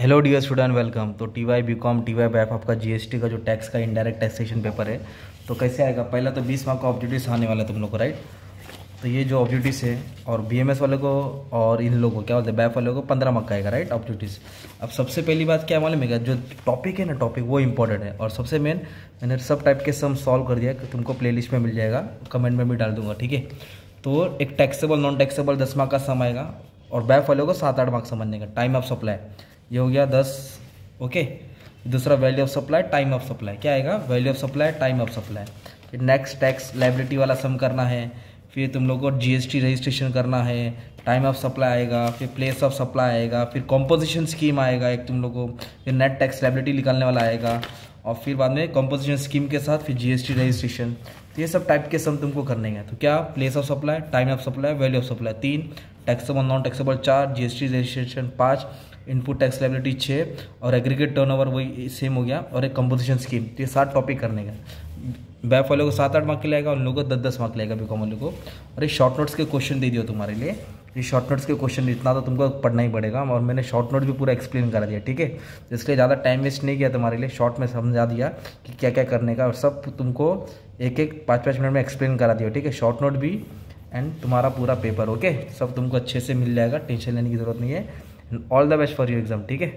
Hello dear student, welcome. तो T Y B Com T Y BAF आपका GST का जो टैक्स का इनडायरेक्ट टैक्सेशन पेपर है, तो कैसे आएगा। पहला तो 20 मार्क का ऑब्जेक्टिव्स आने वाला है तुम लोग को, राइट। तो ये जो ऑब्जेक्टिव्स है, और बीएमएस वाले को और इन लोगों को क्या बोलते हैं, बैफ वाले को 15 मार्क का आएगा, राइट, ऑब्जेक्टिव्स। अब सबसे पहली बात क्या मालूम है, जो टॉपिक है ना, टॉपिक वो इंपॉर्टेंट है। और सबसे मेन, मैंने सब टाइप के सम सॉल्व कर दिया, तुमको प्ले लिस्ट में मिल जाएगा, कमेंट में भी डाल दूंगा, ठीक है। तो एक टैक्सेबल नॉन टैक्सेबल 10 मार्क का सम आएगा, और बैफ वाले को 7-8 मार्क समझने का। टाइम ऑफ सप्लाई ये हो गया 10, ओके। दूसरा value of supply, time of supply, क्या आएगा, value of supply, time of supply. फिर नेक्स्ट टैक्स लायबिलिटी वाला सम करना है। फिर तुम लोग को जीएसटी रजिस्ट्रेशन करना है, टाइम ऑफ सप्लाई आएगा, फिर प्लेस ऑफ सप्लाई आएगा, फिर कॉम्पोजिशन स्कीम आएगा एक तुम लोग को, फिर नेट टैक्स लायबिलिटी निकालने वाला आएगा, और फिर बाद में कॉम्पोजिशन स्कीम के साथ फिर जीएसटी रजिस्ट्रेशन। तो ये सब टाइप के सम तुमको करने हैं। तो क्या, place of supply, time of supply, value of supply 3, taxable non taxable 4, GST registration 5, input tax liability 6, और एग्रीगेट टर्नओवर वही सेम हो गया, और एक कंपोजिशन स्कीम। तो ये 7 टॉपिक करने का। बैफ वाले को 7-8 मार्क के लगेगा, उन लोगों को 10-10 मार्क लगेगा बीकॉम वाले को। और ये शॉर्ट नोट्स के क्वेश्चन दे दिया तुम्हारे लिए। ये शॉर्ट नोट्स के क्वेश्चन इतना तो तुमको पढ़ना ही पड़ेगा, और मैंने शॉर्ट नोट भी पूरा एक्सप्लेन करा दिया, ठीक है। तो इसलिए ज़्यादा टाइम वेस्ट नहीं किया तुम्हारे लिए, शॉर्ट में समझा दिया कि क्या क्या करने का, और सब तुमको 1-1, 5-5 मिनट में एक्सप्लेन करा दिया, ठीक है। शॉर्ट नोट भी एंड तुम्हारा पूरा पेपर, ओके। सब तुमको अच्छे से मिल जाएगा, टेंशन लेने की जरूरत नहीं है। All the best for your exam, ठीक है।